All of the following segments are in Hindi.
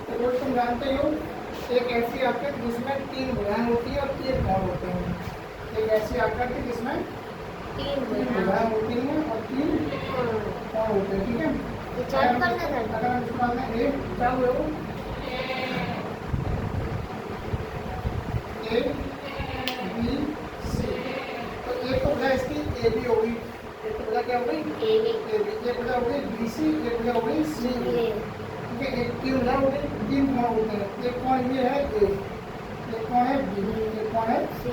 त्रिभुज तुम जानते हो एक ऐसी आकृति जिसमें 3 भुजाएं होती है और 3 कोण होते हैं। एक ऐसी आकृति जिसमें 3 भुजाएं होती हैं और 3 कोण होते हैं। ठीक है, अगर हम इसको डालते हैं एक क्या हुआ वो ए बी सी, तो एक तो भुजा इसकी ए बी हो गई, एक तो भुजा क्या हो गई ए बी, एक भुजा हो गई बी सी, एक भुजा हो गई सी। ठीक है, एक 3 भुजा हो गई, 3 कोण होते हैं। एक कोण ये है ए, एक कोण है बी, एक कोण है सी।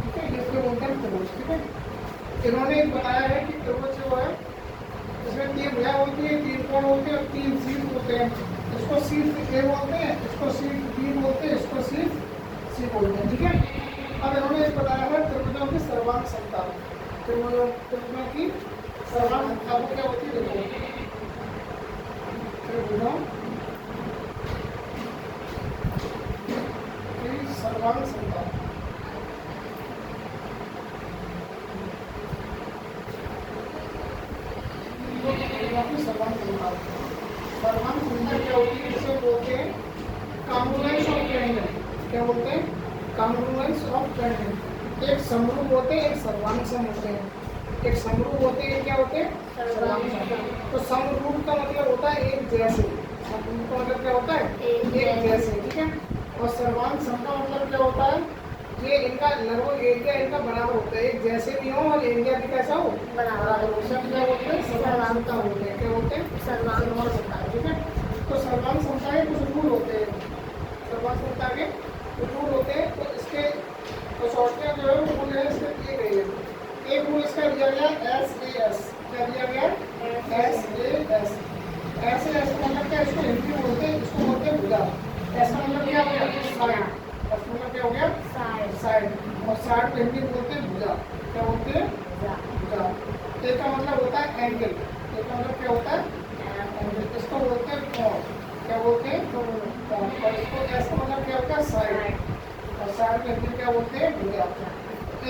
ठीक है, इसको बोलते हैं त्रिभुज। ठीक है, इन्होंने बताया है कि त्रिभुज जो है इसमें 3 भुजा होती है, 3 कोण होते हैं और 3 शीर्ष होते हैं। इसको शीर्ष ए बोलते हैं, इसको शीर्ष बी बोलते हैं, इसको शीर्ष सी बोलते हैं। ठीक है, अब इन्होंने एक बताया है त्रिभुजों की सर्वांग क्षमता। त्रिभुजों की सर्वांग क्षमता वो क्या होती है, देखो त्रिभुजों की सर्वांग क्षमता। सर्वांग क्षमता क्या होती है, इसे बोलते हैं कॉन्ग्रुएंस ऑफ ट्रायंगल। क्या बोलते हैं, कॉन्ग्रुएंस ऑफ ट्रायंगल। एक समरूप होते हैं, एक सर्वांग सम होते हैं। एक समरूप होते हैं, क्या होते हैं सर्वांग सम। तो समरूप का मतलब होता है एक जैसे, समरूप का मतलब क्या होता है एक जैसे। ठीक है, और सर्वांग सम का मतलब क्या होता है, ये इनका लगभग एरिया इनका बराबर होता है, एक जैसे भी हो और एरिया भी कैसा हो बराबर हो। सब क्या बोलते हैं सर्वांग समता होते हैं। क्या बोलते हैं सर्वांग समता। ठीक है, तो सर्वांग समता के कुछ रूल होते हैं, सर्वांग समता के कुछ रूल होते हैं। तो इसके तो शॉर्टकट जो है वो रूल है इसके दिए गए हैं। एक रूल इसका दिया गया SAS। क्या दिया गया SAS। SAS का मतलब क्या, इसको हिंदी में बोलते हैं, इसको बोलते हैं भुजा। ऐसा मतलब क्या हो गया साइड, मतलब क्या हो गया साइड, और साइड को हिंदी में बोलते हैं भुजा। क्या बोलते हैं भुजा। ए का मतलब होता है एंगल, ए का मतलब क्या होता है एंगल, इसको बोलते हैं कोण। क्या बोलते हैं कोण। और इसको ऐसा मतलब क्या होता है साइड, और साइड को हिंदी क्या बोलते हैं भुजा।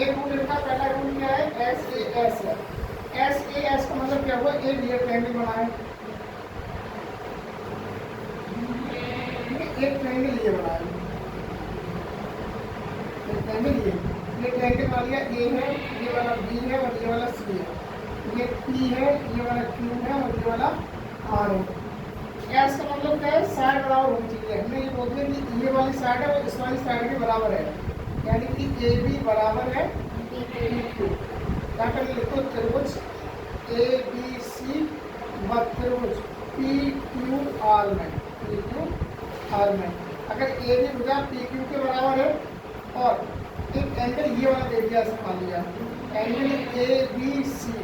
एक रूल इनका पहला रूल क्या है SAS है। SAS का मतलब क्या हुआ, एक ये ट्रायंगल बनाए, एक ट्रायंगल ये बनाए, ये ट्रायंगल मान लिया ए है, ये वाला बी है और ये वाला सी है, ये पी है, ये वाला क्यू है और ये वाला आर है। एस का मतलब क्या है, साइड बराबर होनी चाहिए। हमने ये बोलते हैं कि ये वाली साइड है वो इस वाली साइड के बराबर है, यानी कि ए बी बराबर है बी क्यू। क्या कर लिखो त्रिभुज ए बी सी व त्रिभुज पी क्यू आर में, पी क्यू आर में अगर ए बी भुजा पी क्यू के बराबर है और एक एंगल ये वाला दे दिया, मान लिया एंगल ए बी सी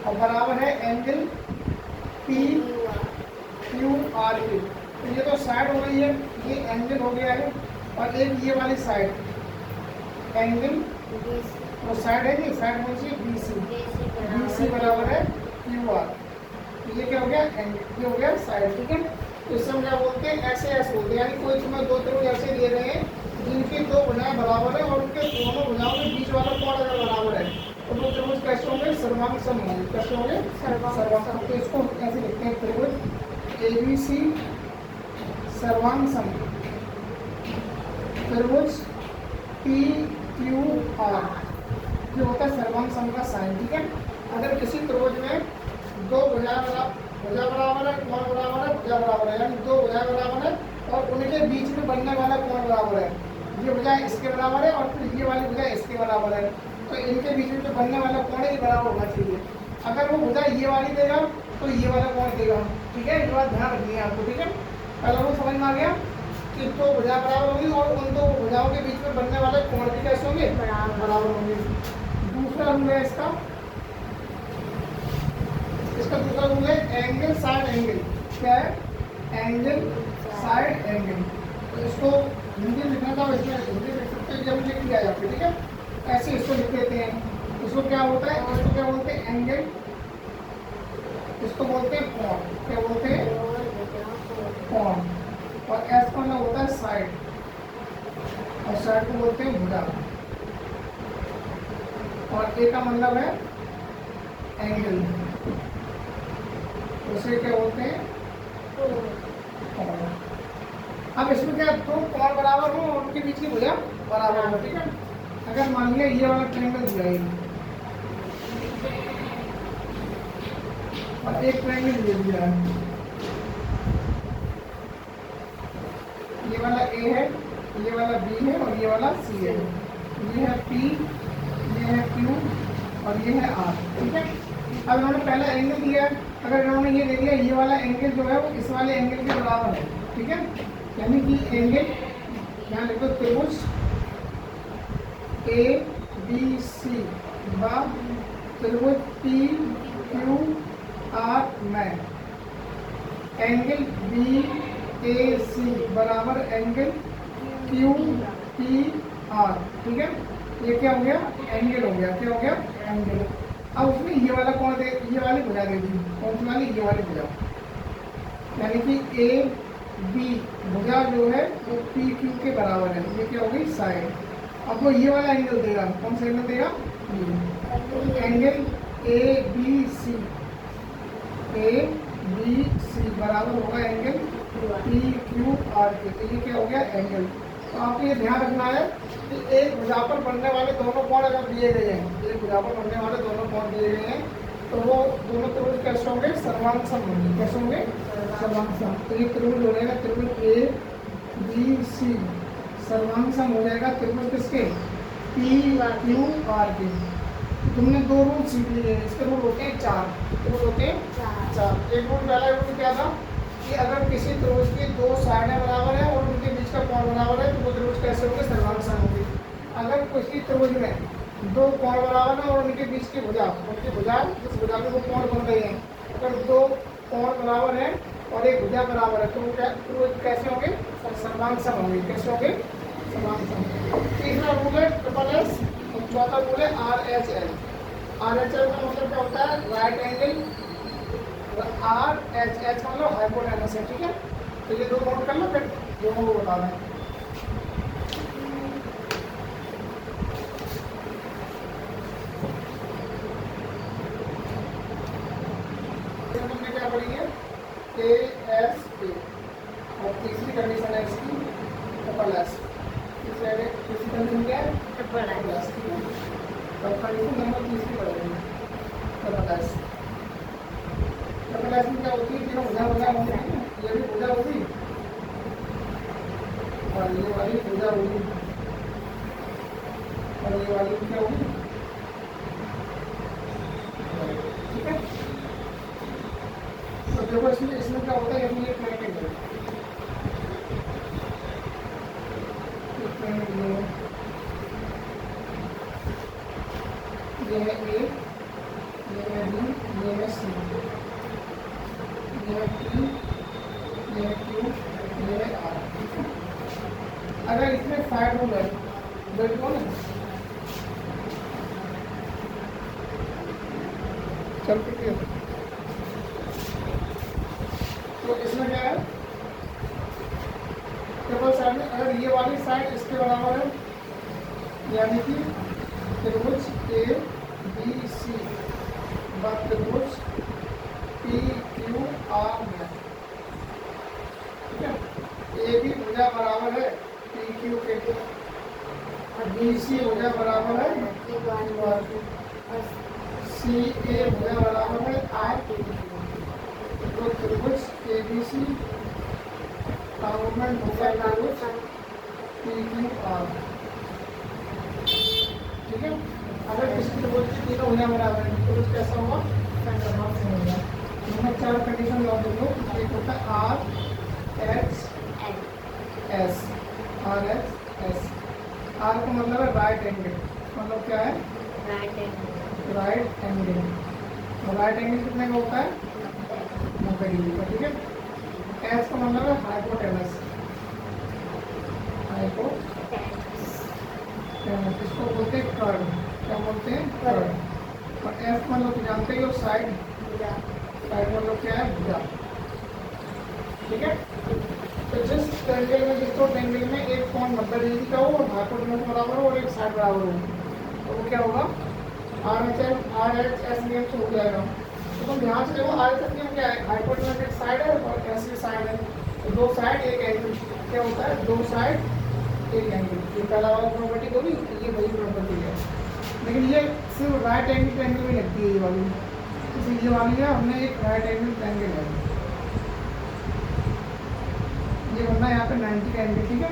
और बराबर है एंगल पी क्यू आर के। तो ये तो साइड हो गई है, ये एंगल हो गया है, और एक ये वाली साइड एंगल वो साइड है, नहीं साइड कौन सी बी सी बराबर है क्यू आर। ये क्या हो गया एंगल, ये हो गया साइड। ठीक है, तो इस समय क्या बोलते हैं SAS बोलते हैं। यानी कोई तुम्हें दो त्रिभुज ऐसे दे रहे हैं जिनकी दो भुजाएं बराबर है और उनके दोनों भुजाओं के बीच वाला कोण अगर बराबर है तो वो त्रिभुज कैसे होंगे, सर्वांग सम होंगे। कैसे होंगे सर्वांग सम। तो इसको ऐसे लिखते हैं त्रिभुज ABC सर्वांग सम, त्रिभुज PQR जो होता है सर्वांग सम का साइन। ठीक है, अगर किसी त्रिभुज में दो भुजा बराबर है, कोण बराबर है, भुजा बराबर है, यानी दो भुजा बराबर है और उनके बीच में बनने वाला कोण बराबर है, ये भुजा इसके बराबर है और फिर ये वाली भुजा इसके बराबर है, तो इनके बीच में जो बनने वाला कोण है ये बराबर होना चाहिए। अगर वो भुजा ये वाली देगा तो ये वाला कोण देगा। ठीक है, ये बात ध्यान रखनी है आपको। ठीक है, पहला वो समझ में आ गया कि दो भुजा बराबर होंगी और उन दो भुजाओं के बीच में बनने वाले कोण भी कैसे होंगे बराबर होंगे। दूसरा रूल है इसका दूसरा रूल है एंगल साइड एंगल। क्या है एंगल साइड एंगल। तो इसको हिंदी लिखना था, इसमें हिंदी लिख सकते हैं, जब लिख लिया जाए। ठीक है, ऐसे इसको लिख लेते हैं। इसको क्या होता है, इसको क्या बोलते हैं एंगल, इसको बोलते हैं कोण। क्या बोलते हैं कोण। और एस का मतलब होता है साइड और साइड को बोलते हैं भुजा। और ए का मतलब है एंगल, उसे क्या बोलते हैं कोण। अब इसमें क्या दो कोण बराबर हो और उनके बीच की भुजा बराबर हो, ठीक है। अगर मान लिया ये वाला ट्रायंगल दिया है और एक ट्रायंगल दे दिया है, ये वाला ए है, ये वाला बी है और ये वाला सी है, ये है पी, ये है क्यू और ये है आर, ठीक है। अब इन्होंने पहले एंगल दिया है, अगर इन्होंने ये दे दिया ये वाला एंगल जो है वो इस वाले एंगल के बराबर है, ठीक है। यानी कि एंगल यहाँ लिखो त्रिभुज ए बी सी व त्रिभुज पी क्यू आर में एंगल बी ए सी बराबर एंगल क्यू पी आर, ठीक है। ये क्या हो गया एंगल हो गया, क्या हो गया एंगल। अब उसमें ये वाला कौन दे, ये वाली भुजा दे दी, कौन सी वाली, ये वाली भुजा, यानी कि ए बी भुजा जो है वो पी क्यू के बराबर है, ये क्या हो गई साइड। अब वो ये वाला एंगल देगा, कौन सा एंगल देगा, angle A B C, A B C बराबर होगा एंगल पी क्यू आर के, तो ये क्या हो गया एंगल। तो आपको ये ध्यान रखना है कि एक भुजा पर बनने वाले दोनों कोण अगर दिए गए हैं, एक भुजा पर बनने वाले दोनों कोण दिए गए हैं, तो वो दोनों त्रिभुज कैसे होंगे, सर्वांगसम होंगे, कैसे होंगे सर्वांगसम। तो ये त्रिभुज हो जाएगा त्रिभुज ए बी सी सर्वांगसम हो जाएगा त्रिभुज किसके, पी क्यू आर के। तुमने दो रूल सीख लिए हैं, इसके रूल होते हैं चार, रूल होते हैं चार। एक रूल पहला रूल क्या था कि अगर किसी त्रिभुज की दो साइडें बराबर है और उनके बीच का कोण बराबर है तो वो त्रिभुज कैसे होंगे, सर्वांगसम होंगे। अगर किसी त्रिभुज में दो कोण बराबर है और उनके बीच की भुजा, उनकी भुजा जिस भुजा में वो कोण बन रहे हैं, अगर दो कोण बराबर है और एक भुजा बराबर है तो वो त्रिभुज कैसे होंगे, सर्वांगसम होंगे, कैसे होंगे सर्वांगसम। तीसरा रूल है ट्रिपल एस और चौथा रूल है R H L. R H L का मतलब क्या होता है, right angle, R H H मतलब हाइपोटेनस है, ठीक है। तो ये दो नोट कर लो, फिर दोनों को बता दें। क्या पढ़ी है, ए एस ए और तीसरी कंडीशन है इसकी ट्रिपल एस। तीसरी कंडीशन क्या है, ट्रिपल एस, ठीक है। तो कंडीशन नंबर तीसरी पढ़ेंगे ट्रिपल एस। ट्रिपल एस में क्या होती है, तीनों भुजा भुजा होंगी, ये भी भुजा होगी और ये वाली भुजा होगी और ये वाली क्या होगी, ठीक है। तो देखो इसमें क्या होता है, ये ट्रायंगल है, ये है ए, ये है बी, ये है सी, ये है पी, ये है क्यू, ये है आर। अगर इसमें फाइव रूल है वेट कौन है, चल के तो इसमें क्या है, ट्रिपल साइड में अगर ये वाली साइड इसके बराबर है, यानी कि त्रिभुज ए बी सी व त्रिभुज पी क्यू आर में, ठीक है। ए बी भुजा बराबर है पी क्यू के और बी सी भुजा बराबर है सी ए भुजा बराबर है आर के, तो त्रिभुज ए बी सी कॉम्प्लीमेंट होगा त्रिभुज पी क्यू आर, ठीक है। अगर किसी त्रिभुज की तीनों भुजा बराबर है तो त्रिभुज कैसा होगा, सर्वांगसम होगा। इसमें चार कंडीशन लॉ देखो, एक होता है R H S, R H S. R का मतलब है राइट एंगल, मतलब क्या है right angle, right angle. Right angle कितने का होता है, 90 डिग्री का, ठीक है। एस का मतलब है हाइपोटेनस, हाइपोटेनस इसको बोलते हैं कर्व, क्या बोलते हैं कर्व। और एफ मतलब तो जानते ही हो साइड, साइड मतलब क्या है भुजा, ठीक है। तो जिस ट्रायंगल में, जिस दो ट्रायंगल में एक कोण 90 डिग्री का हो और हाइपोटेनस बराबर हो और एक साइड बराबर हो, तो वो क्या होगा RHS नियम से हो जाएगा। तो तुम ध्यान से देखो RHS नियम क्या है, हाइपोटेनस एक साइड है और ऐसी साइड है, तो दो साइड एक एंगल क्या होता है, दो साइड एक एंगल। ये पहला वाला प्रॉपर्टी होगी, ये वही प्रॉपर्टी है, लेकिन ये सिर्फ राइट एंगल ट्रायंगल में लगती है ये वाली। जैसे ये वाली है, हमने एक राइट एंगल ट्रायंगल है, ये बनना है यहाँ पे 90 का एंगल, ठीक है,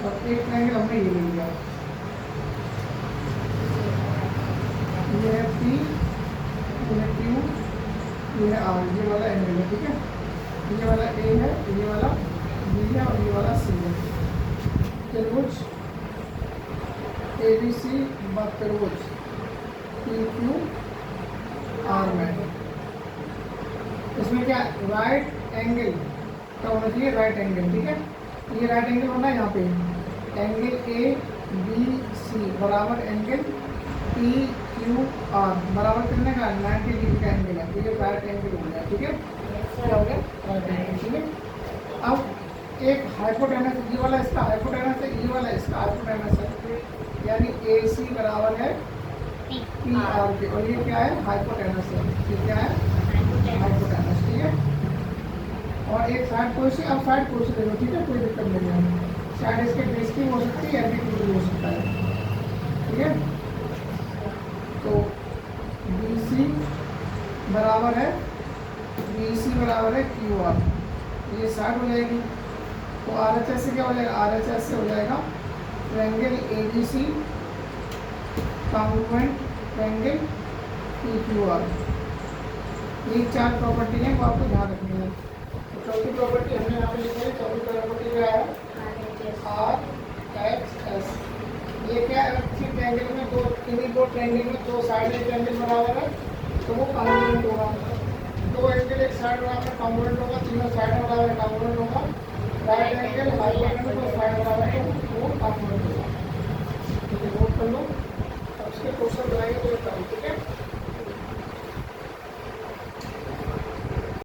और एक ट्रायंगल हमने ये ले लिया, ये है P, ये है Q, ये है R, ये वाला एंगल है, ठीक है, ये वाला A है, ये वाला B है और ये वाला C है। त्रिभुज ABC व त्रिभुज PQR में इसमें क्या राइट एंगल क्या होना चाहिए, राइट एंगल, ठीक है, ये राइट एंगल होना है यहाँ पे, एंगल ABC बराबर एंगल PQR बराबर कितने का 90 डिग्री का एंगल है, ये राइट एंगल हो गया, ठीक है, क्या हो गया राइट एंगल, ठीक है। अब एक हाइपोटेनस, ये वाला इसका हाइपोटेनस है, ये वाला इसका हाइपोटेनस है, यानी AC बराबर है PR के, और ये क्या है हाइपोटेनस है, ये क्या है हाइपोटेनस, ठीक है। और एक साइड कोई से, अब साइड कोई से ले लो, ठीक है, कोई दिक्कत नहीं है, साइड इसके बेस की हो सकती है, एंगल की हो सकता है, ठीक है। तो BC बराबर है QR, ये साइड हो जाएगी, तो RHS से क्या हो जाएगा, RHS से हो जाएगा triangle ABC congruent triangle PQR। ये चार प्रॉपर्टी है, वो आपको ध्यान रखनी है। तो चौथी प्रॉपर्टी हमने यहाँ पे लिखी है, चौथी प्रॉपर्टी क्या है RHS। ये क्या है, किसी ट्रायंगल में किन्हीं दो ट्रायंगल में दो साइड एक एंगल बराबर है तो वो कॉन्ग्रुएंट होगा, दो एंगल एक साइड बराबर है कॉन्ग्रुएंट होगा, तीनों साइड बराबर है कॉन्ग्रुएंट होगा, राइट एंगल हाइपोटेनस दो साइड बराबर है तो वो कॉन्ग्रुएंट होगा।